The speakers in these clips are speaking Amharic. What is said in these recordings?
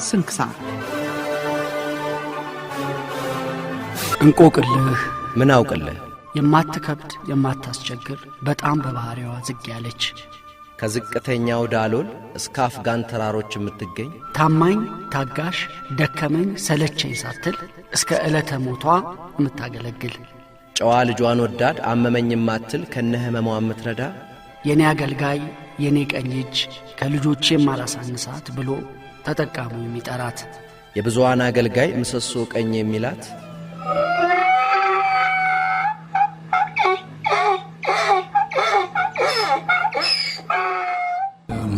ስንክሳር እንቆቅልህ ምን አውቅልህ የማትከብድ የማታስቸግር በጣም በባህሪዋ ዝግ ያለች ከዝቅተኛው ዳሎል እስከ አፍጋን ተራሮች የምትገኝ ታማኝ ታጋሽ ደከመኝ ሰለቸኝ ሳትል እስከ ዕለተ ሞቷ የምታገለግል ጨዋ ልጇን ወዳድ አመመኝ ማትል ከነህመሟ የምትረዳ የኔ አገልጋይ የኔ ቀኝ እጅ ከልጆቼ ማላሳንሳት ብሎ ተጠቃሚው የሚጠራት የብዙዋን አገልጋይ ምሰሶ ቀኝ የሚላት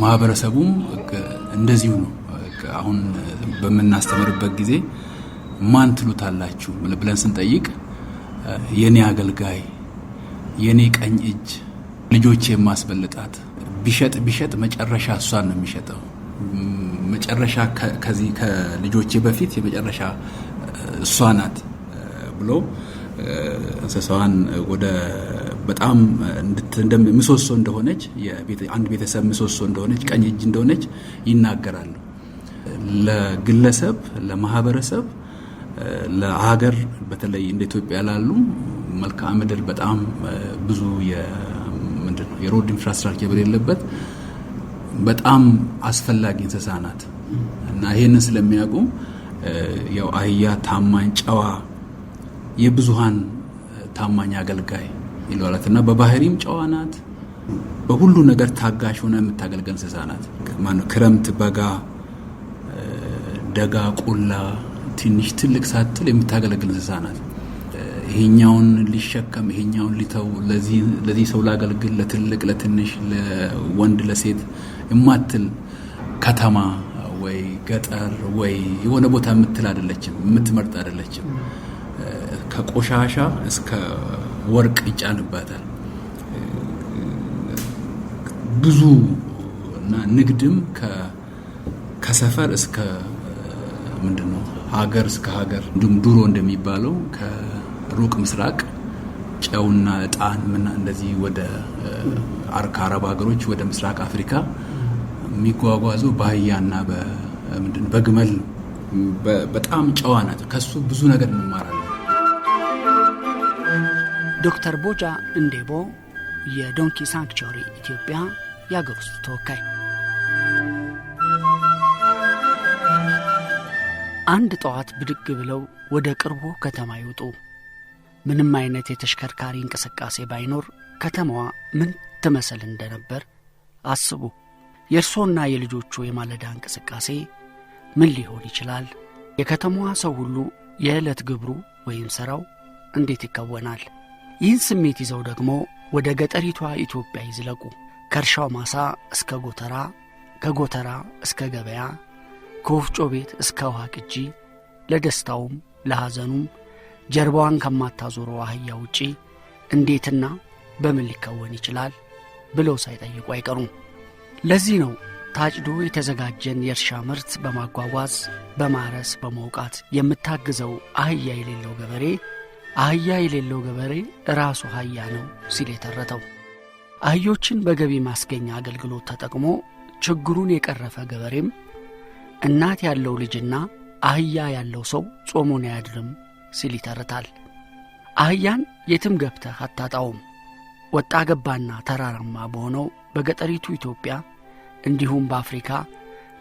ማህበረሰቡም እንደዚሁ ነው። አሁን በመናስተምርበት ጊዜ ማን ትሉታላችሁ ብለን ስንጠይቅ የኔ አገልጋይ የኔ ቀኝ እጅ ልጆቼ ማስበልጣት ቢሸጥ መጨረሻ እሷን ነው የሚሸጠው መጨረሻ ከዚህ ከልጆቼ በፊት የመጨረሻ እሷ ናት ብሎ እንስሳዋን ወደ በጣም ምሰሶ እንደሆነች አንድ ቤተሰብ ምሰሶ እንደሆነች ቀኝ እጅ እንደሆነች ይናገራሉ። ለግለሰብ ለማህበረሰብ ለሀገር በተለይ እንደ ኢትዮጵያ ላሉ መልክዓ ምድር በጣም ብዙ የሮድ ኢንፍራስትራክቸር የሌለበት በጣም አስፈላጊ እንስሳ ናት እና ይሄንን ስለሚያውቁ ያው አህያ ታማኝ ጨዋ የብዙሃን ታማኝ አገልጋይ ይሏላትና በባህሪም ጨዋ ናት። በሁሉ ነገር ታጋሽ ሆና የምታገልገል እንስሳ ናት። ማነው ክረምት በጋ ደጋ ቆላ ትንሽ ትልቅ ሳትል የምታገለግል እንስሳ ናት። ይሄኛውን ሊሸከም ይሄኛውን ሊተው ለዚህ ሰው ላገልግል ለትልቅ ለትንሽ ለወንድ ለሴት የማትል ከተማ ወይ ገጠር ወይ የሆነ ቦታ የምትል አይደለችም የምትመርጥ አይደለችም። ከቆሻሻ እስከ ወርቅ ይጫንባታል። ብዙ እና ንግድም ከሰፈር እስከ ምንድነው ሀገር እስከ ሀገር ድሮ እንደሚባለው ከሩቅ ምስራቅ ጨውና ዕጣን ምን እንደዚህ ወደ አረብ ሀገሮች ወደ ምስራቅ አፍሪካ የሚጓጓዙ በአህያና በግመል በጣም ጨዋ ናት። ከሱ ብዙ ነገር እንማራለን። ዶክተር ቦጃ እንዴቦ የዶንኪ ሳንክቹሪ ኢትዮጵያ የአገር ውስጥ ተወካይ አንድ ጠዋት ብድግ ብለው ወደ ቅርቡ ከተማ ይወጡ። ምንም አይነት የተሽከርካሪ እንቅስቃሴ ባይኖር ከተማዋ ምን ትመስል እንደነበር አስቡ። የእርሶና የልጆቹ የማለዳ እንቅስቃሴ ምን ሊሆን ይችላል? የከተማዋ ሰው ሁሉ የዕለት ግብሩ ወይም ሥራው እንዴት ይከወናል? ይህን ስሜት ይዘው ደግሞ ወደ ገጠሪቷ ኢትዮጵያ ይዝለቁ። ከእርሻው ማሳ እስከ ጎተራ፣ ከጎተራ እስከ ገበያ፣ ከወፍጮ ቤት እስከ ውሃ ቅጂ፣ ለደስታውም ለሐዘኑም ጀርባዋን ከማታዞረው አህያ ውጪ እንዴትና በምን ሊከወን ይችላል ብለው ሳይጠይቁ አይቀሩም። ለዚህ ነው ታጭዶ የተዘጋጀን የእርሻ ምርት በማጓጓዝ በማረስ በመውቃት የምታግዘው አህያ የሌለው ገበሬ ራሱ አህያ ነው ሲል የተረተው። አህዮችን በገቢ ማስገኛ አገልግሎት ተጠቅሞ ችግሩን የቀረፈ ገበሬም እናት ያለው ልጅና አህያ ያለው ሰው ጾሙን አያድርም ሲል ይተርታል። አህያን የትም ገብተህ አታጣውም። ወጣ ገባና ተራራማ በሆነው በገጠሪቱ ኢትዮጵያ እንዲሁም በአፍሪካ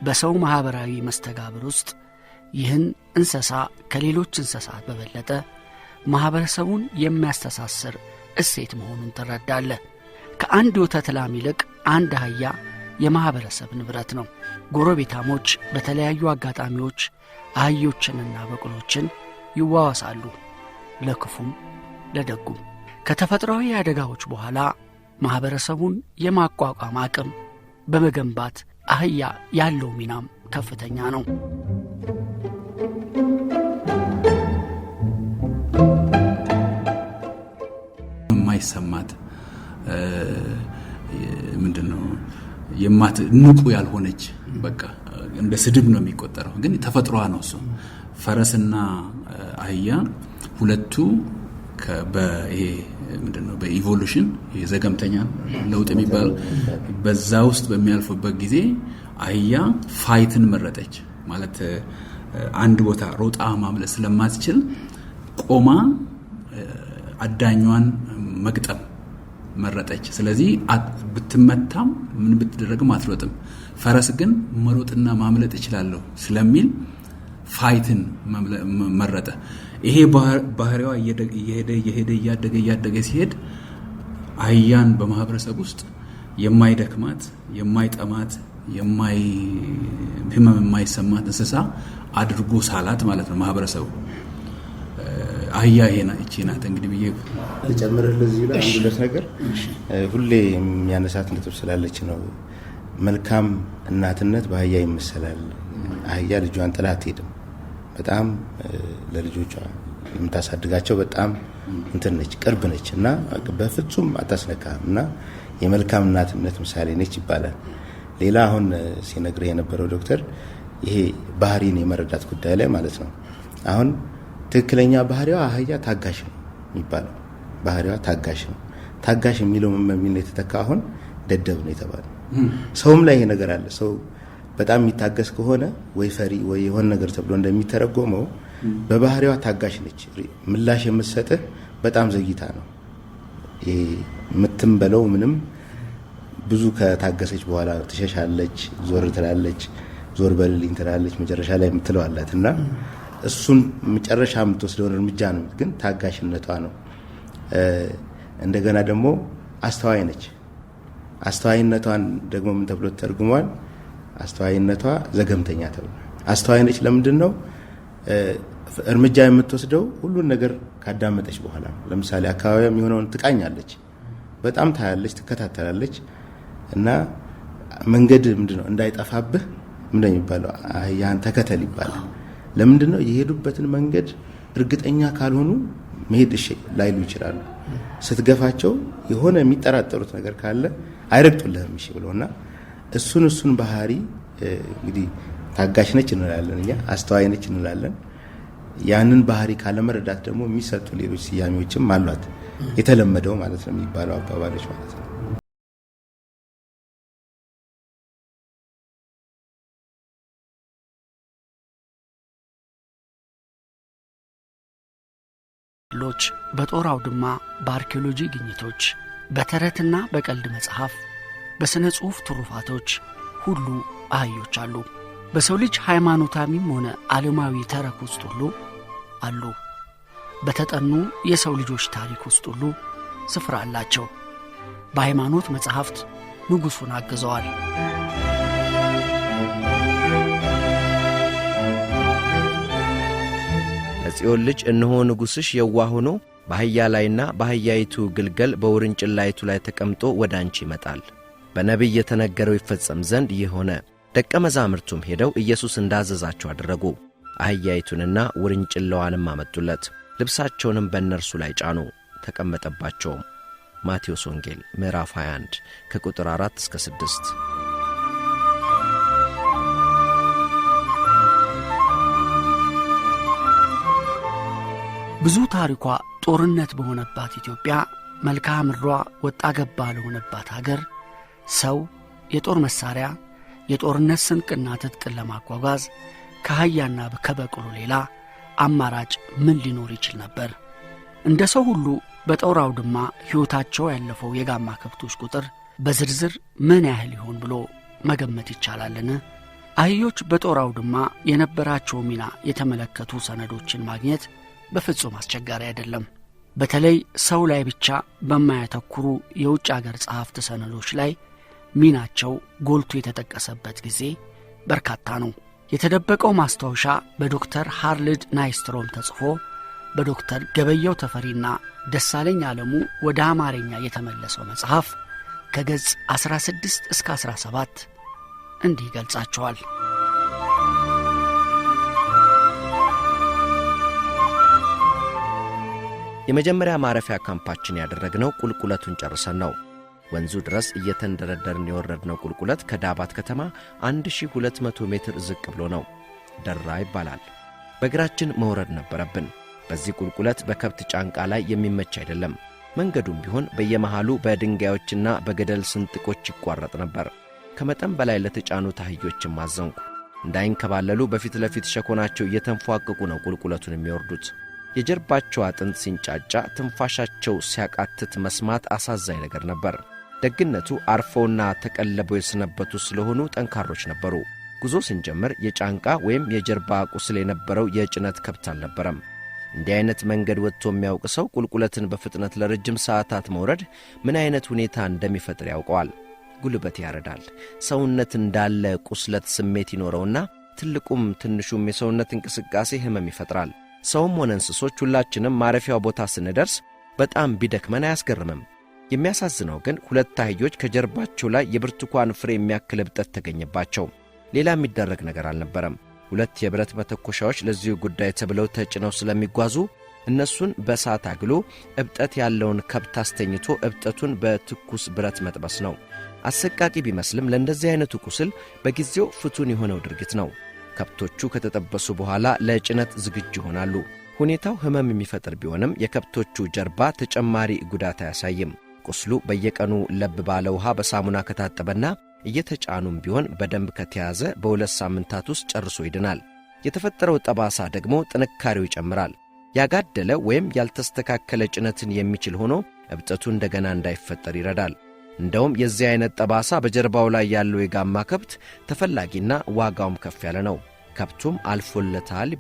በሰው ማህበራዊ መስተጋብር ውስጥ ይህን እንስሳ ከሌሎች እንስሳት በበለጠ ማህበረሰቡን የሚያስተሳስር እሴት መሆኑን ትረዳለህ። ከአንድ ወተት ላም ይልቅ አንድ አህያ የማህበረሰብ ንብረት ነው። ጎረቤታሞች በተለያዩ አጋጣሚዎች አህዮችንና በቅሎችን ይዋዋሳሉ፣ ለክፉም ለደጉም። ከተፈጥሯዊ አደጋዎች በኋላ ማህበረሰቡን የማቋቋም አቅም በመገንባት አህያ ያለው ሚናም ከፍተኛ ነው። የማይሰማት ምንድነው ንቁ ያልሆነች በቃ እንደ ስድብ ነው የሚቆጠረው፣ ግን ተፈጥሯ ነው እሱ። ፈረስና አህያ ሁለቱ በይሄ ምንድነው በኢቮሉሽን የዘገምተኛ ለውጥ የሚባል በዛ ውስጥ በሚያልፉበት ጊዜ አህያ ፋይትን መረጠች፣ ማለት አንድ ቦታ ሮጣ ማምለጥ ስለማትችል ቆማ አዳኟን መግጠም መረጠች። ስለዚህ ብትመታም ምን ብትደረግም አትሮጥም። ፈረስ ግን መሮጥና ማምለጥ ይችላል ስለሚል ፋይትን መረጠ። ይሄ ባህሪዋ እያደገ ሲሄድ አህያን በማህበረሰብ ውስጥ የማይደክማት የማይጠማት ህመም የማይሰማት እንስሳ አድርጎ ሳላት ማለት ነው ማህበረሰቡ። አህያ ይቺ ናት እንግዲህ ብዬ ልጨምርልህ እዚህ ላይ አንድ ሁለት ነገር ሁሌ የሚያነሳት ነጥብ ስላለች ነው። መልካም እናትነት በአህያ ይመሰላል። አህያ ልጇን ጥላ አትሄድም። በጣም ለልጆቿ የምታሳድጋቸው በጣም እንትን ነች፣ ቅርብ ነች እና በፍጹም አታስነካም እና የመልካም እናትነት ምሳሌ ነች ይባላል። ሌላ አሁን ሲነግርህ የነበረው ዶክተር ይሄ ባህሪን የመረዳት ጉዳይ ላይ ማለት ነው። አሁን ትክክለኛ ባህሪዋ አህያ ታጋሽ ነው የሚባለው። ባህሪዋ ታጋሽ ነው። ታጋሽ የሚለው ምን የተተካ አሁን ደደብ ነው የተባለው። ሰውም ላይ ይሄ ነገር አለ። ሰው በጣም የሚታገስ ከሆነ ወይ ፈሪ ወይ የሆነ ነገር ተብሎ እንደሚተረጎመው በባህሪዋ ታጋሽ ነች። ምላሽ የምትሰጥህ በጣም ዘግይታ ነው። ይሄ የምትንበለው ምንም ብዙ ከታገሰች በኋላ ትሸሻለች፣ ዞር ትላለች፣ ዞር በልልኝ ትላለች፣ መጨረሻ ላይ የምትለው አላት እና እሱን መጨረሻ የምትወስደውን እርምጃ ነው። ግን ታጋሽነቷ ነው። እንደገና ደግሞ አስተዋይ ነች። አስተዋይነቷን ደግሞ ምን ተብሎ ተርጉሟል? አስተዋይነቷ ዘገምተኛ ተብሎ። አስተዋይ ነች ለምንድን ነው? እርምጃ የምትወስደው ሁሉን ነገር ካዳመጠች በኋላ። ለምሳሌ አካባቢ የሚሆነውን ትቃኛለች፣ በጣም ታያለች፣ ትከታተላለች እና መንገድ ምንድነው እንዳይጠፋብህ ምንድነው የሚባለው? አህያን ተከተል ይባላል። ለምንድን ነው? የሄዱበትን መንገድ እርግጠኛ ካልሆኑ መሄድ እሺ ላይሉ ይችላሉ። ስትገፋቸው የሆነ የሚጠራጠሩት ነገር ካለ አይረግጡልህም እሺ ብለውና እሱን ባህሪ እንግዲህ ታጋሽ ነች እንላለን እኛ፣ አስተዋይ ነች እንላለን። ያንን ባህሪ ካለመረዳት ደግሞ የሚሰጡ ሌሎች ስያሜዎችም አሏት። የተለመደው ማለት ነው የሚባለው አባባሎች ማለት ነው። ሎች በጦር አውድማ፣ በአርኪኦሎጂ ግኝቶች፣ በተረትና በቀልድ መጽሐፍ፣ በሥነ ጽሑፍ ትሩፋቶች ሁሉ አህዮች አሉ። በሰው ልጅ ሃይማኖታዊም ሆነ ዓለማዊ ተረክ ውስጥ ሁሉ አሉ። በተጠኑ የሰው ልጆች ታሪክ ውስጥ ሁሉ ስፍራ አላቸው። በሃይማኖት መጽሐፍት ንጉሡን አግዘዋል። ለጽዮን ልጅ እነሆ ንጉሥሽ የዋህ ሆኖ በአህያ ላይና በአህያይቱ ግልገል በውርንጭላይቱ ላይ ተቀምጦ ወደ አንቺ ይመጣል። በነቢይ የተነገረው ይፈጸም ዘንድ ይህ ሆነ። ደቀ መዛሙርቱም ሄደው ኢየሱስ እንዳዘዛቸው አደረጉ። አህያይቱንና ውርንጭላዋንም አመጡለት፣ ልብሳቸውንም በእነርሱ ላይ ጫኑ፣ ተቀመጠባቸውም። ማቴዎስ ወንጌል ምዕራፍ 21 ከቁጥር 4 እስከ 6። ብዙ ታሪኳ ጦርነት በሆነባት ኢትዮጵያ፣ መልክዓ ምድሯ ወጣ ገባ ለሆነባት ሀገር ሰው የጦር መሳሪያ፣ የጦርነት ስንቅና ትጥቅን ለማጓጓዝ ከአህያና ከበቅሎ ሌላ አማራጭ ምን ሊኖር ይችል ነበር? እንደ ሰው ሁሉ በጦር አውድማ ሕይወታቸው ያለፈው የጋማ ከብቶች ቁጥር በዝርዝር ምን ያህል ይሆን ብሎ መገመት ይቻላልን? አህዮች በጦር አውድማ የነበራቸው ሚና የተመለከቱ ሰነዶችን ማግኘት በፍጹም አስቸጋሪ አይደለም። በተለይ ሰው ላይ ብቻ በማያተኩሩ የውጭ አገር ጸሐፍት ሰነዶች ላይ ሚናቸው ጎልቶ የተጠቀሰበት ጊዜ በርካታ ነው። የተደበቀው ማስታወሻ በዶክተር ሃርልድ ናይስትሮም ተጽፎ በዶክተር ገበየው ተፈሪና ደሳለኝ ዓለሙ ወደ አማርኛ የተመለሰው መጽሐፍ ከገጽ 16 እስከ 17 እንዲህ ይገልጻቸዋል። የመጀመሪያ ማረፊያ ካምፓችን ያደረግነው ቁልቁለቱን ጨርሰን ነው። ወንዙ ድረስ እየተንደረደርን የወረድነው ቁልቁለት ከዳባት ከተማ 1200 ሜትር ዝቅ ብሎ ነው። ደራ ይባላል። በእግራችን መውረድ ነበረብን። በዚህ ቁልቁለት በከብት ጫንቃ ላይ የሚመች አይደለም። መንገዱም ቢሆን በየመሃሉ በድንጋዮችና በገደል ስንጥቆች ይቋረጥ ነበር። ከመጠን በላይ ለተጫኑ አህዮችም አዘንኩ። እንዳይንከባለሉ በፊት ለፊት ሸኮናቸው እየተንፏቀቁ ነው ቁልቁለቱን የሚወርዱት። የጀርባቸው አጥንት ሲንጫጫ ትንፋሻቸው ሲያቃትት መስማት አሳዛኝ ነገር ነበር። ደግነቱ አርፈውና ተቀለበው የሰነበቱ ስለሆኑ ጠንካሮች ነበሩ። ጉዞ ስንጀምር የጫንቃ ወይም የጀርባ ቁስል የነበረው የጭነት ከብት አልነበረም። እንዲህ አይነት መንገድ ወጥቶ የሚያውቅ ሰው ቁልቁለትን በፍጥነት ለረጅም ሰዓታት መውረድ ምን አይነት ሁኔታ እንደሚፈጥር ያውቀዋል። ጉልበት ያረዳል። ሰውነት እንዳለ ቁስለት ስሜት ይኖረውና ትልቁም ትንሹም የሰውነት እንቅስቃሴ ህመም ይፈጥራል። ሰውም ሆነ እንስሶች ሁላችንም ማረፊያው ቦታ ስንደርስ በጣም ቢደክመን አያስገርምም። የሚያሳዝነው ግን ሁለት አህዮች ከጀርባቸው ላይ የብርቱካን ፍሬ የሚያክል እብጠት ተገኘባቸው። ሌላ የሚደረግ ነገር አልነበረም። ሁለት የብረት መተኮሻዎች ለዚሁ ጉዳይ ተብለው ተጭነው ስለሚጓዙ እነሱን በእሳት አግሎ እብጠት ያለውን ከብት አስተኝቶ እብጠቱን በትኩስ ብረት መጥበስ ነው። አሰቃቂ ቢመስልም ለእንደዚህ አይነቱ ቁስል በጊዜው ፍቱን የሆነው ድርጊት ነው። ከብቶቹ ከተጠበሱ በኋላ ለጭነት ዝግጁ ይሆናሉ። ሁኔታው ህመም የሚፈጥር ቢሆንም የከብቶቹ ጀርባ ተጨማሪ ጉዳት አያሳይም። ቁስሉ በየቀኑ ለብ ባለ ውሃ በሳሙና ከታጠበና እየተጫኑም ቢሆን በደንብ ከተያዘ በ2 ሳምንታት ውስጥ ጨርሶ ይድናል። የተፈጠረው ጠባሳ ደግሞ ጥንካሬው ይጨምራል። ያጋደለ ወይም ያልተስተካከለ ጭነትን የሚችል ሆኖ እብጠቱ እንደገና እንዳይፈጠር ይረዳል። እንደውም የዚህ አይነት ጠባሳ በጀርባው ላይ ያለው የጋማ ከብት ተፈላጊና ዋጋውም ከፍ ያለ ነው። ከብቱም አልፎለታል።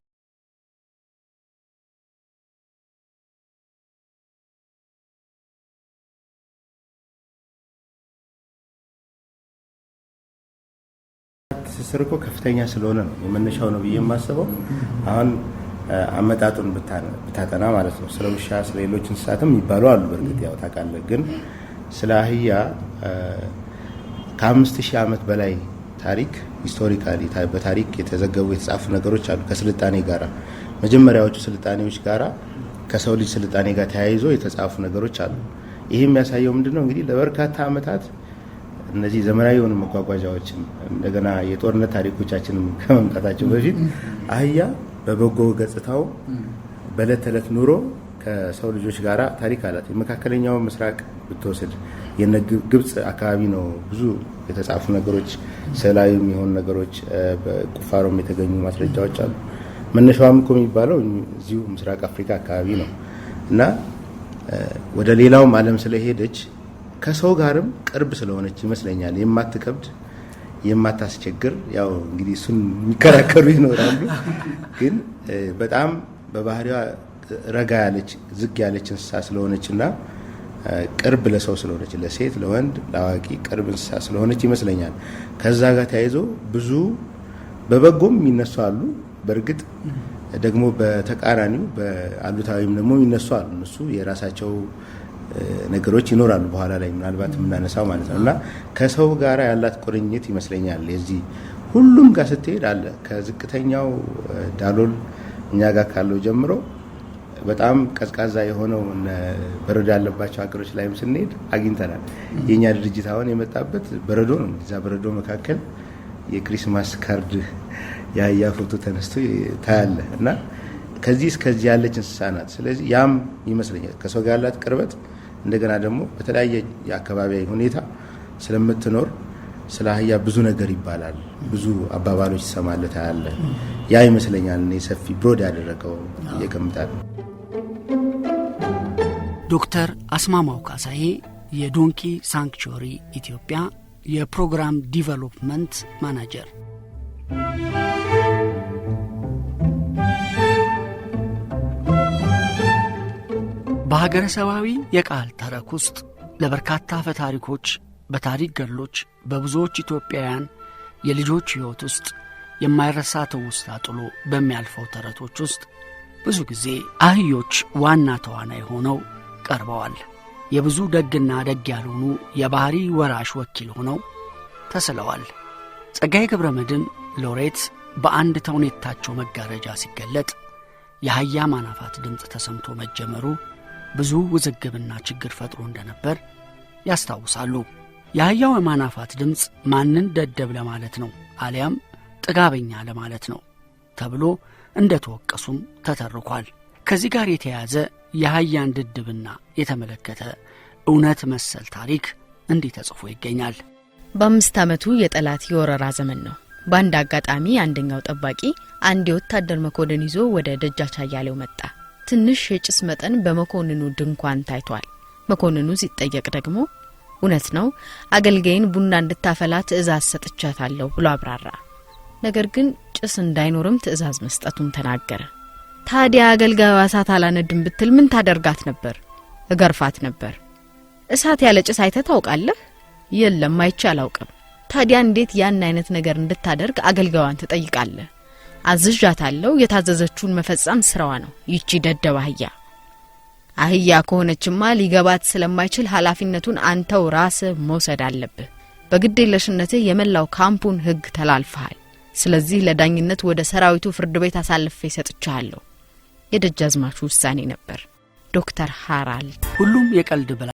ትስስር እኮ ከፍተኛ ስለሆነ ነው የመነሻው ነው ብዬ የማስበው። አሁን አመጣጡን ብታጠና ማለት ነው። ስለ ውሻ ስለ ሌሎች እንስሳትም ይባሉ አሉ። በእርግጥ ያው ታውቃለህ። ግን ስለ አህያ ከ5000 ዓመት በላይ ታሪክ ሂስቶሪካሊ በታሪክ የተዘገቡ የተጻፉ ነገሮች አሉ። ከስልጣኔ ጋራ መጀመሪያዎቹ ስልጣኔዎች ጋራ ከሰው ልጅ ስልጣኔ ጋር ተያይዞ የተጻፉ ነገሮች አሉ። ይሄ የሚያሳየው ምንድነው እንግዲህ ለበርካታ ዓመታት እነዚህ ዘመናዊ የሆኑ መጓጓዣዎችን እንደገና የጦርነት ታሪኮቻችንም ከመምጣታቸው በፊት አህያ በበጎ ገጽታው በዕለት ተዕለት ኑሮ ከሰው ልጆች ጋራ ታሪክ አላት። የመካከለኛው ምስራቅ ብትወስድ ግብጽ አካባቢ ነው ብዙ የተጻፉ ነገሮች፣ ስዕላዊ የሚሆኑ ነገሮች፣ በቁፋሮም የተገኙ ማስረጃዎች አሉ። መነሻዋም እኮ የሚባለው እዚሁ ምስራቅ አፍሪካ አካባቢ ነው እና ወደ ሌላውም ዓለም ስለሄደች ከሰው ጋርም ቅርብ ስለሆነች ይመስለኛል የማትከብድ የማታስቸግር። ያው እንግዲህ እሱን የሚከራከሩ ይኖራሉ። ግን በጣም በባህሪዋ ረጋ ያለች ዝግ ያለች እንስሳ ስለሆነችና ቅርብ ለሰው ስለሆነች ለሴት ለወንድ ለአዋቂ ቅርብ እንስሳ ስለሆነች ይመስለኛል ከዛ ጋር ተያይዞ ብዙ በበጎም የሚነሱ አሉ። በእርግጥ ደግሞ በተቃራኒው በአሉታዊም ደግሞ የሚነሱ አሉ። እነሱ የራሳቸው ነገሮች ይኖራሉ በኋላ ላይ ምናልባት የምናነሳው ማለት ነው። እና ከሰው ጋር ያላት ቁርኝት ይመስለኛል የዚህ ሁሉም ጋር ስትሄድ አለ። ከዝቅተኛው ዳሎል እኛ ጋር ካለው ጀምሮ በጣም ቀዝቃዛ የሆነው በረዶ ያለባቸው ሀገሮች ላይም ስንሄድ አግኝተናል። የኛ ድርጅት አሁን የመጣበት በረዶ ነው። እዛ በረዶ መካከል የክሪስማስ ካርድ የአህያ ፎቶ ተነስቶ ታያለ እና ከዚህ እስከዚህ ያለች እንስሳ ናት። ስለዚህ ያም ይመስለኛል ከሰው ጋር ያላት ቅርበት እንደገና ደግሞ በተለያየ የአካባቢያዊ ሁኔታ ስለምትኖር ስለ አህያ ብዙ ነገር ይባላል፣ ብዙ አባባሎች ይሰማለት ያለ ያ ይመስለኛል እኔ ሰፊ ብሮድ ያደረገው እየገምታል። ዶክተር አስማማው ካሳዬ የዶንኪ ሳንክቹሪ ኢትዮጵያ የፕሮግራም ዲቨሎፕመንት ማናጀር። በሀገረ ሰባዊ የቃል ተረክ ውስጥ ለበርካታ አፈ ታሪኮች፣ በታሪክ ገድሎች፣ በብዙዎች ኢትዮጵያውያን የልጆች ሕይወት ውስጥ የማይረሳ ትውስታ ጥሎ በሚያልፈው ተረቶች ውስጥ ብዙ ጊዜ አህዮች ዋና ተዋናይ ሆነው ቀርበዋል። የብዙ ደግና ደግ ያልሆኑ የባህሪ ወራሽ ወኪል ሆነው ተስለዋል። ጸጋዬ ገብረ መድኅን ሎሬት በአንድ ተውኔታቸው መጋረጃ ሲገለጥ የአህያ ማናፋት ድምፅ ተሰምቶ መጀመሩ ብዙ ውዝግብና ችግር ፈጥሮ እንደነበር ያስታውሳሉ። የአህያው የማናፋት ድምፅ ማንን ደደብ ለማለት ነው አሊያም ጥጋበኛ ለማለት ነው ተብሎ እንደተወቀሱም ተተርኳል። ከዚህ ጋር የተያያዘ የአህያን ድድብና የተመለከተ እውነት መሰል ታሪክ እንዲህ ተጽፎ ይገኛል። በ5 ዓመቱ የጠላት የወረራ ዘመን ነው። ባንድ አጋጣሚ አንደኛው ጠባቂ አንድ ወታደር መኮንን ይዞ ወደ ደጃች አያሌው መጣ። ትንሽ የጭስ መጠን በመኮንኑ ድንኳን ታይቷል። መኮንኑ ሲጠየቅ ደግሞ እውነት ነው አገልጋይን ቡና እንድታፈላ ትእዛዝ ሰጥቻታለሁ ብሎ አብራራ። ነገር ግን ጭስ እንዳይኖርም ትእዛዝ መስጠቱን ተናገረ። ታዲያ አገልጋዩ እሳት አላነድም ብትል ምን ታደርጋት ነበር? እገርፋት ነበር። እሳት ያለ ጭስ አይተህ ታውቃለህ? የለም አይቼ አላውቅም። ታዲያ እንዴት ያን አይነት ነገር እንድታደርግ አገልጋዋን ትጠይቃለህ? አዝዣታለሁ፣ የታዘዘችውን መፈጸም ስራዋ ነው። ይቺ ደደብ አህያ ከሆነችማ ሊገባት ስለማይችል ኃላፊነቱን አንተው ራስህ መውሰድ አለብህ። በግዴለሽነትህ የመላው ካምፑን ህግ ተላልፈሃል። ስለዚህ ለዳኝነት ወደ ሰራዊቱ ፍርድ ቤት አሳልፌ ሰጥቻለሁ። የደጃዝማቹ ውሳኔ ነበር። ዶክተር ሃራልድ ሁሉም የቀልድ ብላ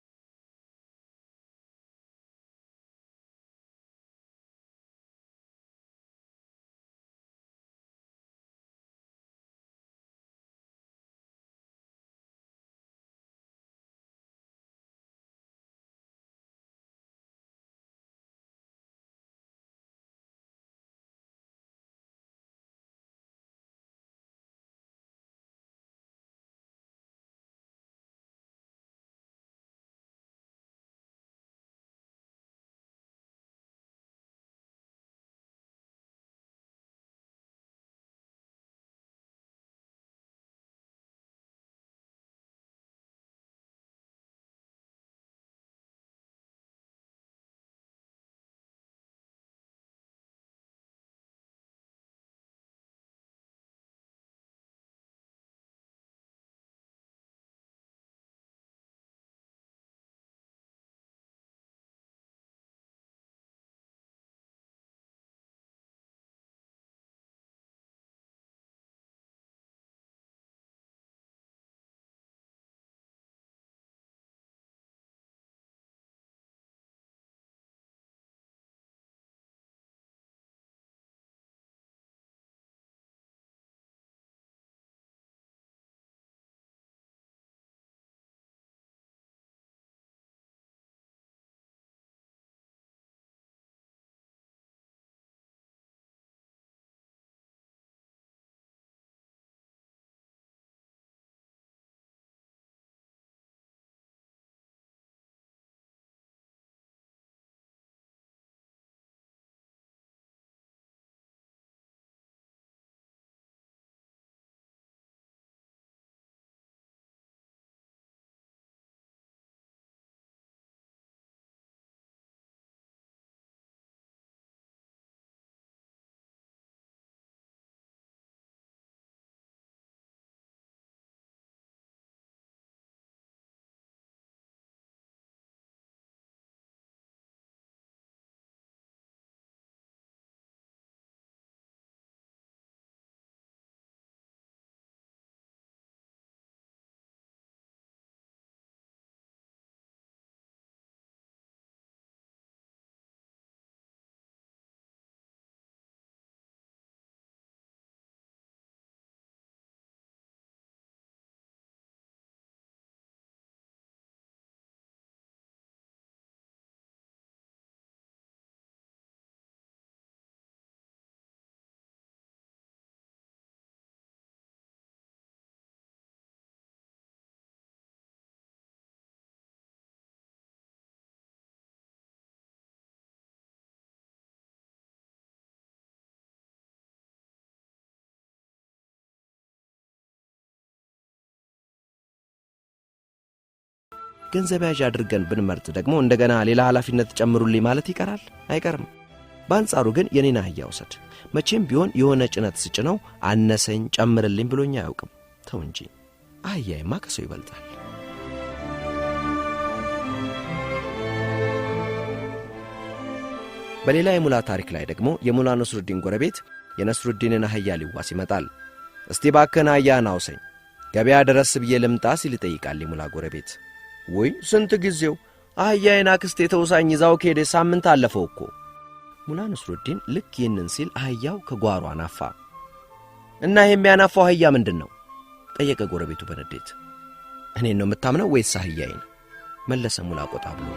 ገንዘብ ያዥ አድርገን ብንመርጥ ደግሞ እንደገና ሌላ ኃላፊነት ጨምሩልኝ ማለት ይቀራል? አይቀርም። በአንጻሩ ግን የኔን አህያ ውሰድ። መቼም ቢሆን የሆነ ጭነት ስጭነው አነሰኝ ጨምርልኝ ብሎኛ አያውቅም። ተው እንጂ አህያዬማ ከሰው ይበልጣል። በሌላ የሙላ ታሪክ ላይ ደግሞ የሙላ ነስሩዲን ጎረቤት የነስሩዲንን አህያ ሊዋስ ይመጣል። እስቲ ባከና አህያን አውሰኝ ገበያ ድረስ ብዬ ልምጣ ሲል ይጠይቃል የሙላ ጎረቤት። ወይ ስንት ጊዜው አህያዬን አክስቴ ተውሳኝ ይዛው ከሄደ ሳምንት አለፈው እኮ። ሙላ ነስሩዲን ልክ ይህንን ሲል አህያው ከጓሮ አናፋ። እና የሚያናፋው አህያ ምንድነው? ጠየቀ ጎረቤቱ በንዴት። እኔን ነው የምታምነው ወይስ አህያዬን? መለሰ ሙላ ቆጣ ብሎ።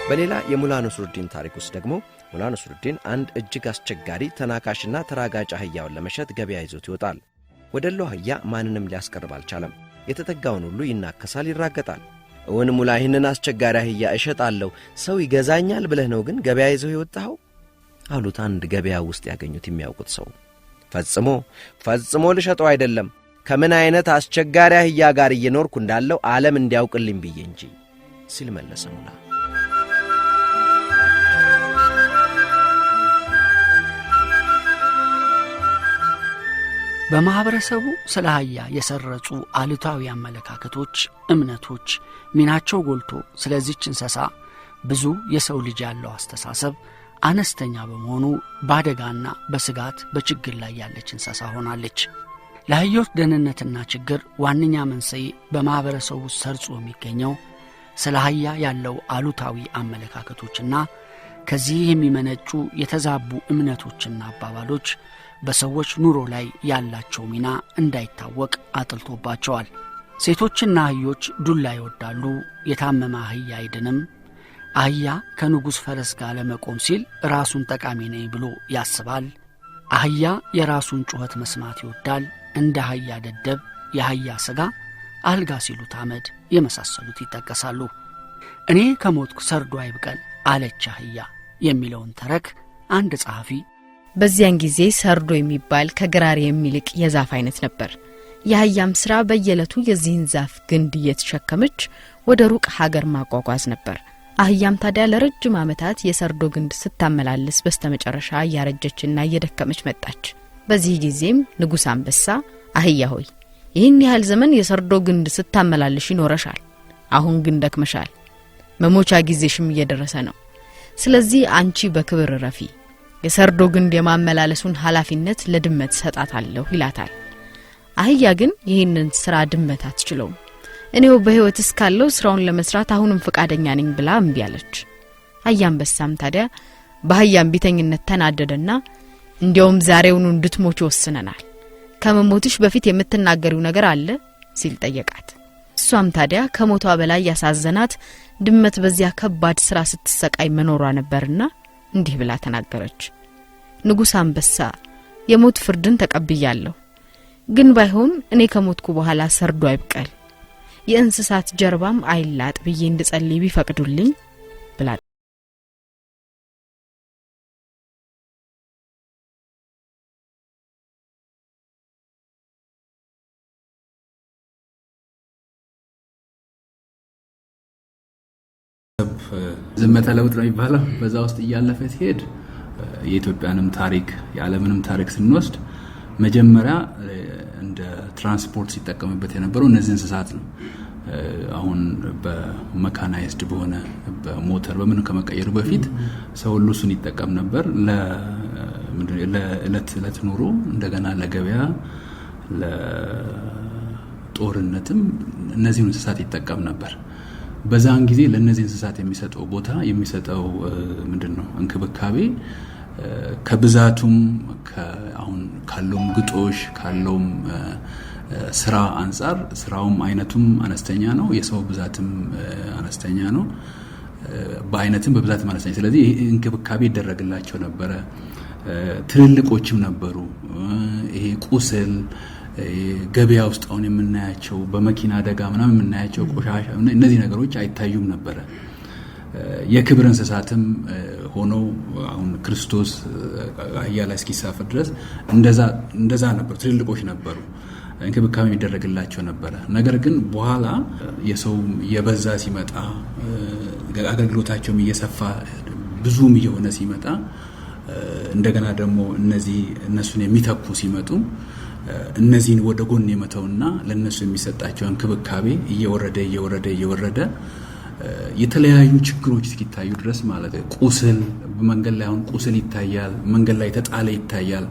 በሌላ የሙላ ነስሩዲን ታሪክ ውስጥ ደግሞ ሙላ ነስሩዲን አንድ እጅግ አስቸጋሪ ተናካሽና ተራጋጭ አህያውን ለመሸጥ ገበያ ይዞት ይወጣል። ወደለው አህያ ማንንም ሊያስቀርብ አልቻለም። የተጠጋውን ሁሉ ይናከሳል፣ ይራገጣል። እውን ሙላ ይህንን አስቸጋሪ አህያ እሸጣለሁ ሰው ይገዛኛል ብለህ ነው ግን ገበያ ይዘው የወጣኸው? አሉት አንድ ገበያ ውስጥ ያገኙት የሚያውቁት ሰው። ፈጽሞ ልሸጠው አይደለም፣ ከምን አይነት አስቸጋሪ አህያ ጋር እየኖርኩ እንዳለው ዓለም እንዲያውቅልኝ ብዬ እንጂ ሲል መለሰ ሙላ። በማህበረሰቡ ስለ አህያ የሰረጹ አሉታዊ አመለካከቶች፣ እምነቶች ሚናቸው ጎልቶ ስለዚህች እንስሳ ብዙ የሰው ልጅ ያለው አስተሳሰብ አነስተኛ በመሆኑ በአደጋና በስጋት በችግር ላይ ያለች እንስሳ ሆናለች። ለአህዮች ደህንነትና ችግር ዋነኛ መንስኤ በማህበረሰቡ ሰርጾ የሚገኘው ስለ አህያ ያለው አሉታዊ አመለካከቶችና ከዚህ የሚመነጩ የተዛቡ እምነቶችና አባባሎች በሰዎች ኑሮ ላይ ያላቸው ሚና እንዳይታወቅ አጥልቶባቸዋል። ሴቶችና አህዮች ዱላ ይወዳሉ። የታመመ አህያ አይድንም። አህያ ከንጉሥ ፈረስ ጋር ለመቆም ሲል ራሱን ጠቃሚ ነኝ ብሎ ያስባል። አህያ የራሱን ጩኸት መስማት ይወዳል። እንደ አህያ ደደብ፣ የአህያ ሥጋ አልጋ ሲሉት አመድ የመሳሰሉት ይጠቀሳሉ። እኔ ከሞትኩ ሰርዶ አይብቀል አለች አህያ የሚለውን ተረክ አንድ ጸሐፊ በዚያን ጊዜ ሰርዶ የሚባል ከግራር የሚልቅ የዛፍ አይነት ነበር። የአህያም ሥራ በየዕለቱ የዚህን ዛፍ ግንድ እየተሸከመች ወደ ሩቅ ሀገር ማጓጓዝ ነበር። አህያም ታዲያ ለረጅም ዓመታት የሰርዶ ግንድ ስታመላልስ በስተመጨረሻ እያረጀችና እየደከመች መጣች። በዚህ ጊዜም ንጉሥ አንበሳ አህያ ሆይ ይህን ያህል ዘመን የሰርዶ ግንድ ስታመላልሽ ይኖረሻል። አሁን ግን ደክመሻል። መሞቻ ጊዜሽም እየደረሰ ነው። ስለዚህ አንቺ በክብር ረፊ የሰርዶ ግንድ የማመላለሱን ኃላፊነት ለድመት ሰጣታለሁ ይላታል። አህያ ግን ይህንን ሥራ ድመት አትችለውም። እኔው በሕይወት እስካለው ሥራውን ለመስራት አሁንም ፈቃደኛ ነኝ ብላ እምቢ አለች። አህያንበሳም ታዲያ በአህያም ቢተኝነት ተናደደና እንዲያውም ዛሬውኑ እንድትሞች ወስነናል፣ ከመሞትሽ በፊት የምትናገሪው ነገር አለ ሲል ጠየቃት። እሷም ታዲያ ከሞቷ በላይ ያሳዘናት ድመት በዚያ ከባድ ሥራ ስትሰቃይ መኖሯ ነበርና እንዲህ ብላ ተናገረች። ንጉሥ አንበሳ የሞት ፍርድን ተቀብያለሁ፣ ግን ባይሆን እኔ ከሞትኩ በኋላ ሰርዶ አይብቀል፣ የእንስሳት ጀርባም አይላጥ ብዬ እንድጸልይ ቢፈቅዱልኝ ብላ ዝመተ ለውጥ ነው የሚባለው። በዛ ውስጥ እያለፈ ሲሄድ የኢትዮጵያንም ታሪክ የዓለምንም ታሪክ ስንወስድ መጀመሪያ እንደ ትራንስፖርት ሲጠቀምበት የነበረው እነዚህ እንስሳት ነው። አሁን በመካናይዝድ በሆነ በሞተር በምን ከመቀየሩ በፊት ሰው ሁሉ እሱን ይጠቀም ነበር። ለዕለት ኑሮ እንደገና ለገበያ ለጦርነትም እነዚህ እንስሳት ይጠቀም ነበር። በዛን ጊዜ ለነዚህ እንስሳት የሚሰጠው ቦታ የሚሰጠው ምንድነው እንክብካቤ ከብዛቱም አሁን ካለውም ግጦሽ ካለውም ስራ አንፃር ስራውም አይነቱም አነስተኛ ነው፣ የሰው ብዛትም አነስተኛ ነው፣ በአይነትም በብዛትም አነስተኛ። ስለዚህ እንክብካቤ ይደረግላቸው ነበረ። ትልልቆችም ነበሩ። ይሄ ቁስል ገበያ ውስጥ አሁን የምናያቸው በመኪና አደጋ ምናምን የምናያቸው ቆሻሻ እነዚህ ነገሮች አይታዩም ነበረ። የክብር እንስሳትም ሆነው አሁን ክርስቶስ አህያ ላይ እስኪሳፈር ድረስ እንደዛ ነበሩ። ትልልቆች ነበሩ፣ እንክብካቤ የሚደረግላቸው ነበረ። ነገር ግን በኋላ የሰው የበዛ ሲመጣ አገልግሎታቸውም እየሰፋ ብዙም እየሆነ ሲመጣ እንደገና ደግሞ እነሱን የሚተኩ ሲመጡ እነዚህን ወደ ጎን የመተውና ለነሱ የሚሰጣቸው እንክብካቤ እየወረደ የተለያዩ ችግሮች እስኪታዩ ድረስ ማለት ቁስል በመንገድ ላይ አሁን ቁስል ይታያል፣ መንገድ ላይ ተጣለ ይታያል።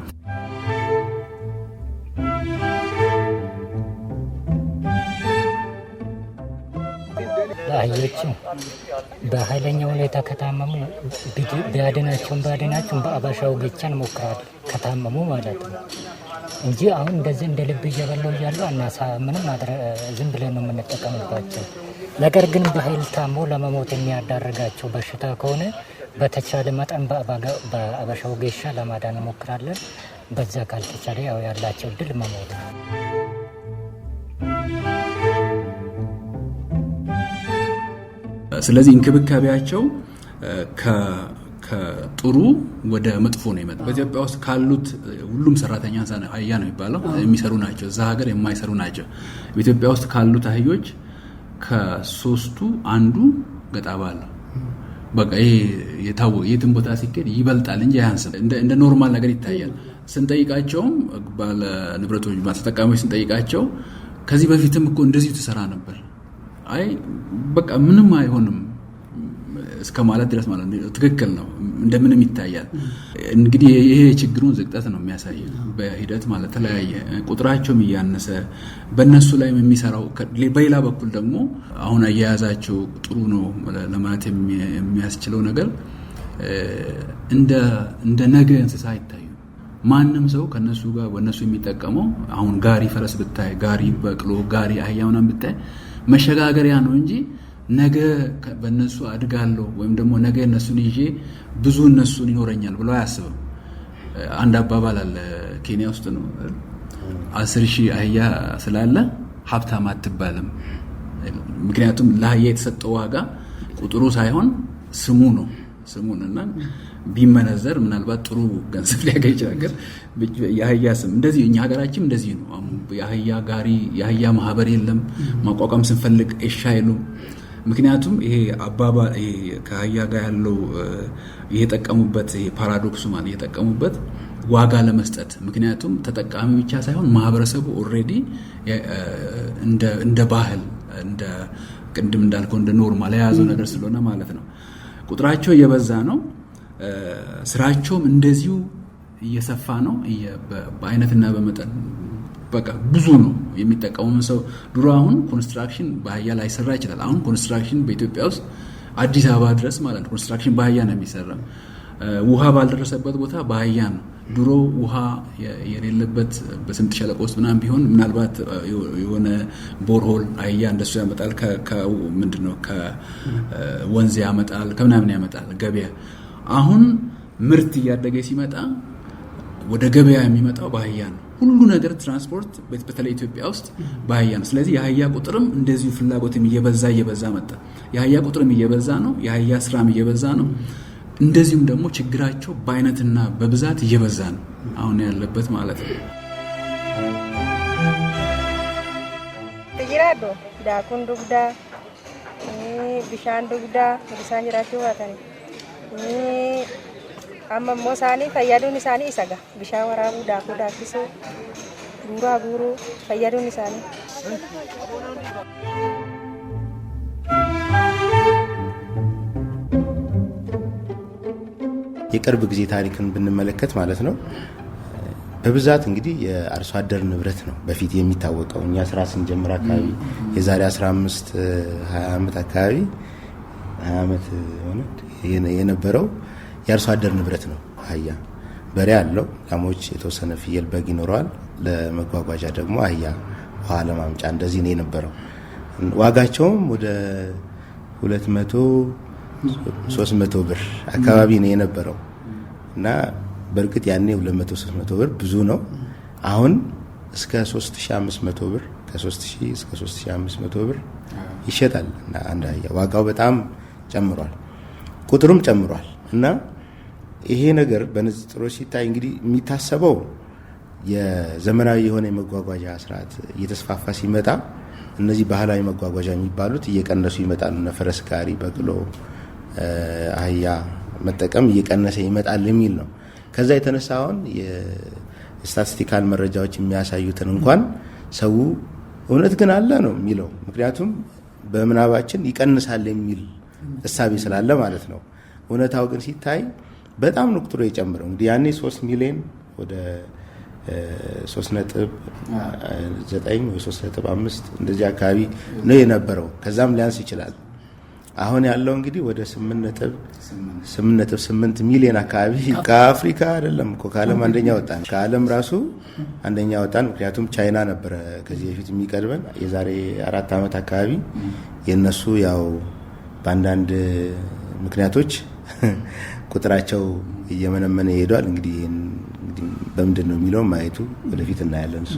አህዮችም በኃይለኛ ሁኔታ ከታመሙ ቢያድናቸውም በአበሻው ብቻ እንሞክራለን፣ ከታመሙ ማለት ነው። እንጂ አሁን እንደዚህ እንደ ልብ እየበላው እያሉ አናሳ ምንም ዝም ብለን ነው የምንጠቀምባቸው። ነገር ግን በኃይል ታሞ ለመሞት የሚያዳርጋቸው በሽታ ከሆነ በተቻለ መጠን በአበሻ ወጌሻ ለማዳን እንሞክራለን። በዛ ካልተቻለ ያው ያላቸው እድል መሞት ነው። ስለዚህ እንክብካቤያቸው ከጥሩ ወደ መጥፎ ነው የመጣው። በኢትዮጵያ ውስጥ ካሉት ሁሉም ሰራተኛ አህያ ነው የሚባለው የሚሰሩ ናቸው። እዛ ሀገር የማይሰሩ ናቸው። በኢትዮጵያ ውስጥ ካሉት አህዮች ከ3ቱ አንዱ ገጣባ አለው። በቃ ይሄ የታወቀ የትም ቦታ ሲኬድ ይበልጣል እንጂ አያንስም። እንደ ኖርማል ነገር ይታያል። ስንጠይቃቸውም ባለ ንብረቶች ተጠቃሚዎች ስንጠይቃቸው ከዚህ በፊትም እኮ እንደዚሁ ተሰራ ነበር፣ አይ በቃ ምንም አይሆንም እስከ ማለት ድረስ ማለት ነው። ትክክል ነው፣ እንደምንም ይታያል። እንግዲህ ይሄ ችግሩን ዝቅጠት ነው የሚያሳየው በሂደት ማለት ተለያየ ቁጥራቸውም እያነሰ በእነሱ ላይ የሚሰራው። በሌላ በኩል ደግሞ አሁን አያያዛቸው ጥሩ ነው ለማለት የሚያስችለው ነገር እንደ ነገ እንስሳ ይታዩ። ማንም ሰው ከነሱ ጋር በእነሱ የሚጠቀመው አሁን ጋሪ ፈረስ ብታይ፣ ጋሪ በቅሎ፣ ጋሪ አህያ ምናምን ብታይ መሸጋገሪያ ነው እንጂ ነገ በእነሱ አድጋለሁ ወይም ደግሞ ነገ እነሱን ይዤ ብዙ እነሱን ይኖረኛል ብሎ አያስብም። አንድ አባባል አለ ኬንያ ውስጥ ነው፣ 10,000 አህያ ስላለ ሀብታም አትባልም። ምክንያቱም ለአህያ የተሰጠው ዋጋ ቁጥሩ ሳይሆን ስሙ ነው። ስሙንና ቢመነዘር ምናልባት ጥሩ ገንዘብ ሊያገኝ ይችላል። የአህያ ስም እንደዚህ እኛ ሀገራችን እንደዚህ ነው። የአህያ ጋሪ የአህያ ማህበር የለም። ማቋቋም ስንፈልግ እሺ አይሉም። ምክንያቱም ይሄ አባባ ከአህያ ጋር ያለው የጠቀሙበት ይሄ ፓራዶክሱ ማለት የጠቀሙበት ዋጋ ለመስጠት። ምክንያቱም ተጠቃሚ ብቻ ሳይሆን ማህበረሰቡ ኦልሬዲ እንደ ባህል እንደ ቅድም እንዳልከው እንደ ኖርማል የያዘው ነገር ስለሆነ ማለት ነው። ቁጥራቸው እየበዛ ነው። ስራቸውም እንደዚሁ እየሰፋ ነው። በአይነትና በመጠን በቃ ብዙ ነው የሚጠቀሙን ሰው። ድሮ አሁን ኮንስትራክሽን በአህያ ላይ ሰራ ይችላል። አሁን ኮንስትራክሽን በኢትዮጵያ ውስጥ አዲስ አበባ ድረስ ማለት ነው ኮንስትራክሽን በአህያ ነው የሚሰራው። ውሃ ባልደረሰበት ቦታ በአህያ ነው። ድሮ ውሃ የሌለበት በስምጥ ሸለቆ ውስጥ ምናምን ቢሆን ምናልባት የሆነ ቦርሆል አህያ እንደሱ ያመጣል። ምንድነው ከወንዝ ያመጣል፣ ከምናምን ያመጣል ገበያ። አሁን ምርት እያደገ ሲመጣ ወደ ገበያ የሚመጣው በአህያ ነው። ሁሉ ነገር ትራንስፖርት በተለይ ኢትዮጵያ ውስጥ በአህያ ነው። ስለዚህ የአህያ ቁጥርም እንደዚሁ ፍላጎትም እየበዛ መጣ። የአህያ ቁጥርም እየበዛ ነው። የአህያ ስራም እየበዛ ነው። እንደዚሁም ደግሞ ችግራቸው በአይነትና በብዛት እየበዛ ነው አሁን ያለበት ማለት ነው። ተጅራዶ ዳኩን ዱግዳ ቢሻን ዱግዳ ቢሳ ጅራቸው ዋታኒ አመሞ ሳኒ ፈያዱን ሳኒ ይሰጋ ቢሻ ወራቡ ዳኩ ዳክሱ ጉራ ጉሩ ፈያዱን ሳኒ የቅርብ ጊዜ ታሪክን ብንመለከት ማለት ነው በብዛት እንግዲህ የአርሶ አደር ንብረት ነው በፊት የሚታወቀው። እኛ ስራ ስንጀምር አካባቢ የዛሬ 15 20 ዓመት አካባቢ 20 ዓመት ሆነ የነበረው የአርሶ አደር ንብረት ነው። አህያ በሬ አለው፣ ላሞች፣ የተወሰነ ፍየል፣ በግ ይኖረዋል። ለመጓጓዣ ደግሞ አህያ ውሃ ለማምጫ እንደዚህ ነው የነበረው። ዋጋቸውም ወደ 200-300 ብር አካባቢ ነው የነበረው እና በእርግጥ ያኔ 200-300 ብር ብዙ ነው። አሁን እስከ 3500 ብር ከ3000 እስከ 3500 ብር ይሸጣል እና አንድ አህያ ዋጋው በጣም ጨምሯል፣ ቁጥሩም ጨምሯል። እና ይሄ ነገር በንጽጽሮች ሲታይ እንግዲህ የሚታሰበው የዘመናዊ የሆነ የመጓጓዣ ስርዓት እየተስፋፋ ሲመጣ እነዚህ ባህላዊ መጓጓዣ የሚባሉት እየቀነሱ ይመጣሉ። እነ ፈረስ፣ ጋሪ፣ በቅሎ፣ አህያ መጠቀም እየቀነሰ ይመጣል የሚል ነው። ከዛ የተነሳ አሁን የስታቲስቲካል መረጃዎች የሚያሳዩትን እንኳን ሰው እውነት ግን አለ ነው የሚለው። ምክንያቱም በምናባችን ይቀንሳል የሚል እሳቤ ስላለ ማለት ነው። እውነታው ግን ሲታይ በጣም ነው ቁጥሩ የጨመረው። እንግዲህ ያኔ 3 ሚሊዮን ወደ 3.9 ወይ 3.5 እንደዚህ አካባቢ ነው የነበረው። ከዛም ሊያንስ ይችላል። አሁን ያለው እንግዲህ ወደ 8.8 ሚሊዮን አካባቢ ከአፍሪካ አይደለም እኮ ከዓለም አንደኛ ወጣን። ከዓለም ራሱ አንደኛ ወጣን። ምክንያቱም ቻይና ነበረ ከዚህ በፊት የሚቀድበን የዛሬ 4 ዓመት አካባቢ። የነሱ ያው በአንዳንድ ምክንያቶች ቁጥራቸው እየመነመነ ይሄዳል። እንግዲህ በምንድን ነው የሚለው ማየቱ ወደፊት እናያለን። እሱ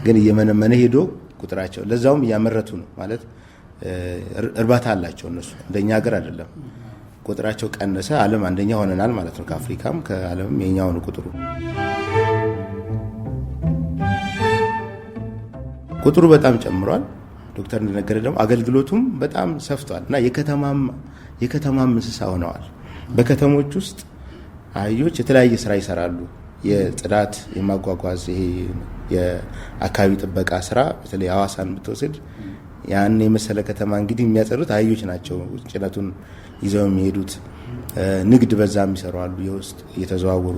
ግን እየመነመነ ሄዶ ቁጥራቸው ለዛውም እያመረቱ ነው ማለት እርባታ አላቸው እነሱ እንደኛ ሀገር አይደለም። ቁጥራቸው ቀነሰ፣ ዓለም አንደኛ ሆነናል ማለት ነው። ከአፍሪካም ከዓለምም የኛው ነው ቁጥሩ። ቁጥሩ በጣም ጨምሯል። ዶክተር እንደነገረ ደግሞ አገልግሎቱም በጣም ሰፍቷል እና የከተማም እንስሳ ሆነዋል። በከተሞች ውስጥ አህዮች የተለያየ ስራ ይሰራሉ። የጽዳት፣ የማጓጓዝ፣ ይሄ የአካባቢ ጥበቃ ስራ በተለይ ሐዋሳን ብትወስድ ያን የመሰለ ከተማ እንግዲህ የሚያጸዱት አህዮች ናቸው። ጭነቱን ይዘው የሚሄዱት። ንግድ በዛ የሚሰሩ አሉ። የውስጥ እየተዘዋወሩ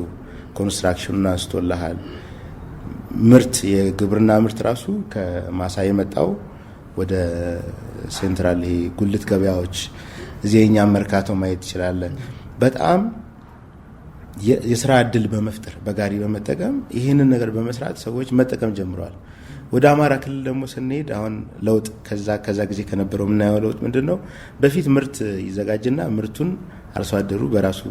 ኮንስትራክሽኑን አንስቶልሃል። ምርት፣ የግብርና ምርት ራሱ ከማሳ የመጣው ወደ ሴንትራል ይሄ ጉልት ገበያዎች እዚህ የኛም መርካቶ ማየት ትችላለህ። በጣም የስራ እድል በመፍጠር በጋሪ በመጠቀም ይህንን ነገር በመስራት ሰዎች መጠቀም ጀምረዋል። ወደ አማራ ክልል ደግሞ ስንሄድ አሁን ለውጥ ከዛ ጊዜ ከነበረው የምናየው ለውጥ ምንድነው? በፊት ምርት ይዘጋጅና ምርቱን አርሶ አደሩ በራሱ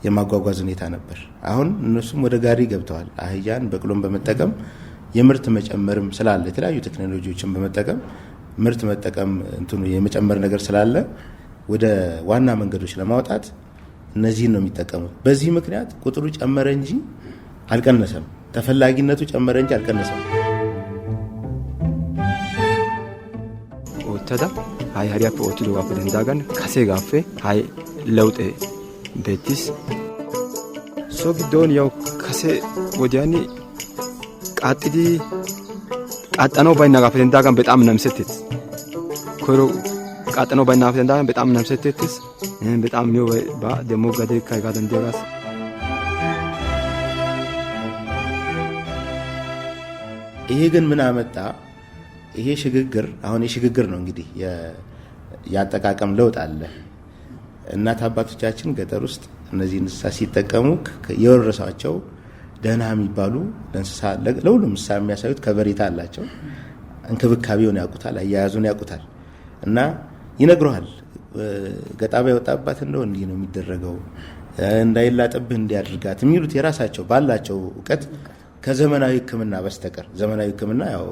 የማጓጓዝ ሁኔታ ነበር። አሁን እነሱም ወደ ጋሪ ገብተዋል። አህያን በቅሎን በመጠቀም የምርት መጨመርም ስላለ የተለያዩ ቴክኖሎጂዎችን በመጠቀም ምርት መጠቀም እንትኑ የመጨመር ነገር ስላለ ወደ ዋና መንገዶች ለማውጣት እነዚህን ነው የሚጠቀሙት። በዚህ ምክንያት ቁጥሩ ጨመረ እንጂ አልቀነሰም። ተፈላጊነቱ ጨመረ እንጂ አልቀነሰም። ኦተዳ ሃይ ሃሪያፕ ኦትዶ ጋር እንደንዳጋን ካሴ ጋፌ ሃይ ለውጥ ቤቲስ ሶግዶን ያው ካሴ ወዲያኒ ቃጥዲ ቃጠነው ባይና ጋር እንደንዳጋን በጣም ነምሰትት ኮሮ ቃጠነው ባይና ጋር እንደንዳጋን በጣም ነምሰትትስ በጣም ነው ደሞ ጋደ ካይጋደ እንደራስ ይሄ ግን ምን አመጣ? ይሄ ሽግግር አሁን የሽግግር ነው እንግዲህ ያጠቃቀም ለውጥ አለ። እናት አባቶቻችን ገጠር ውስጥ እነዚህ እንስሳ ሲጠቀሙ የወረሳቸው ደህና የሚባሉ እንስሳ ለሁሉም እንስሳ የሚያሳዩት ከበሬታ አላቸው። እንክብካቤውን ያውቁታል፣ አያያዙን ያውቁታል እና ይነግሩሃል። ገጣባ ያወጣባት እንደው እንዲህ ነው የሚደረገው፣ እንዳይላጥብህ እንዲያድርጋት የሚሉት የራሳቸው ባላቸው እውቀት ከዘመናዊ ሕክምና በስተቀር ዘመናዊ ሕክምና ያው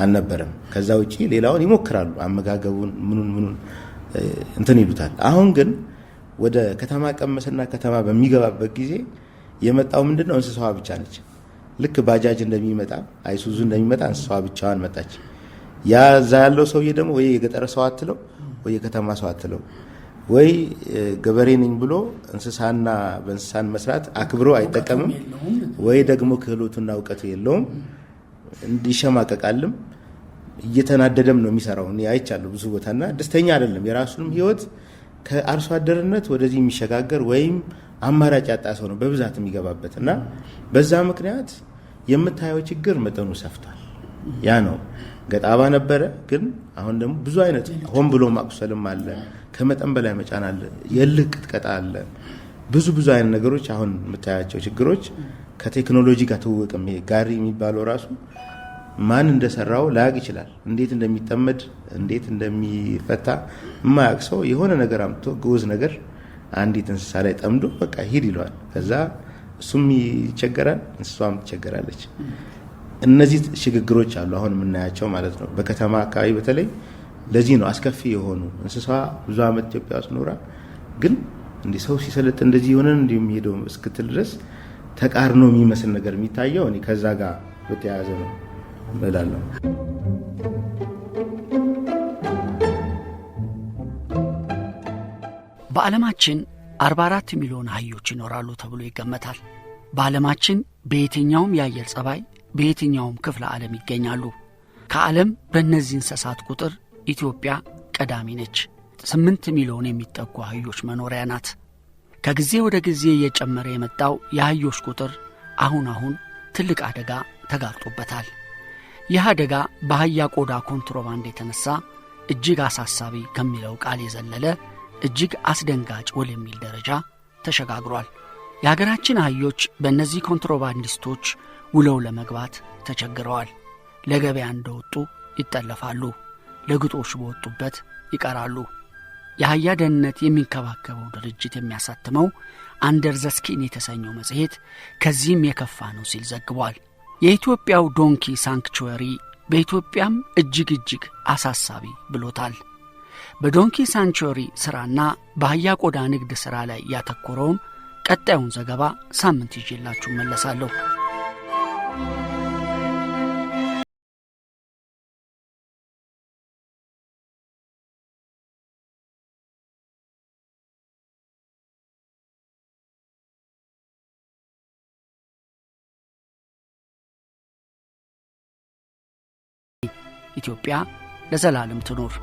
አልነበረም። ከዛ ውጪ ሌላውን ይሞክራሉ። አመጋገቡን ምኑን እንትን ይሉታል። አሁን ግን ወደ ከተማ ቀመስና ከተማ በሚገባበት ጊዜ የመጣው ምንድነው? እንስሳዋ ብቻ ነች። ልክ ባጃጅ እንደሚመጣ አይሱዙ እንደሚመጣ እንስሳዋ ብቻዋን መጣች። ያዛ ያለው ሰውዬ ደግሞ ወይ የገጠር ሰው አትለው ወይ የከተማ ሰው አትለው ወይ ገበሬ ነኝ ብሎ እንስሳና በእንስሳን መስራት አክብሮ አይጠቀምም፣ ወይ ደግሞ ክህሎቱና እውቀቱ የለውም። እንዲሸማቀቃልም እየተናደደም ነው የሚሰራው። እኔ አይቻለሁ ብዙ ቦታና ደስተኛ አይደለም። የራሱንም ህይወት ከአርሶ አደርነት ወደዚህ የሚሸጋገር ወይም አማራጭ ያጣ ሰው ነው በብዛት የሚገባበት እና በዛ ምክንያት የምታየው ችግር መጠኑ ሰፍቷል። ያ ነው ገጣባ ነበረ። ግን አሁን ደግሞ ብዙ አይነት ሆን ብሎ ማቁሰልም አለ፣ ከመጠን በላይ መጫን አለ፣ የልህ ቅጥቀጣ አለ። ብዙ አይነት ነገሮች አሁን የምታያቸው ችግሮች ከቴክኖሎጂ ጋር ትውውቅም። ይሄ ጋሪ የሚባለው ራሱ ማን እንደሰራው ላያቅ ይችላል። እንዴት እንደሚጠመድ እንዴት እንደሚፈታ የማያቅ ሰው የሆነ ነገር አምጥቶ ግዑዝ ነገር አንዲት እንስሳ ላይ ጠምዶ በቃ ሂድ ይለዋል። ከዛ እሱም ይቸገራል፣ እንስሷም ትቸገራለች። እነዚህ ሽግግሮች አሉ አሁን የምናያቸው ማለት ነው። በከተማ አካባቢ በተለይ ለዚህ ነው አስከፊ የሆኑ እንስሳ ብዙ ዓመት ኢትዮጵያ ውስጥ ኖራ ግን እንዲህ ሰው ሲሰለጥ እንደዚህ የሆነን እንዲህ የሚሄደው እስክትል ድረስ ተቃርኖ የሚመስል ነገር የሚታየው እኔ ከዛ ጋር በተያያዘ ነው እላለሁ። በዓለማችን 44 ሚሊዮን አህዮች ይኖራሉ ተብሎ ይገመታል። በዓለማችን በየትኛውም የአየር ጸባይ በየትኛውም ክፍለ ዓለም ይገኛሉ። ከዓለም በእነዚህ እንስሳት ቁጥር ኢትዮጵያ ቀዳሚ ነች። 8 ሚሊዮን የሚጠጉ አህዮች መኖሪያ ናት። ከጊዜ ወደ ጊዜ እየጨመረ የመጣው የአህዮች ቁጥር አሁን ትልቅ አደጋ ተጋርጦበታል። ይህ አደጋ በአህያ ቆዳ ኮንትሮባንድ የተነሳ እጅግ አሳሳቢ ከሚለው ቃል የዘለለ እጅግ አስደንጋጭ ወደሚል ደረጃ ተሸጋግሯል። የሀገራችን አህዮች በእነዚህ ኮንትሮባንዲስቶች ውለው ለመግባት ተቸግረዋል። ለገበያ እንደወጡ ይጠለፋሉ፣ ለግጦሽ በወጡበት ይቀራሉ። የአህያ ደህንነት የሚንከባከበው ድርጅት የሚያሳትመው አንደር ዘ ስኪን የተሰኘው መጽሔት ከዚህም የከፋ ነው ሲል ዘግቧል። የኢትዮጵያው ዶንኪ ሳንክቹሪ በኢትዮጵያም እጅግ አሳሳቢ ብሎታል። በዶንኪ ሳንክቹሪ ሥራና በአህያ ቆዳ ንግድ ሥራ ላይ ያተኮረውን ቀጣዩን ዘገባ ሳምንት ይዤላችሁ መለሳለሁ። ኢትዮጵያ ለዘላለም ትኖር።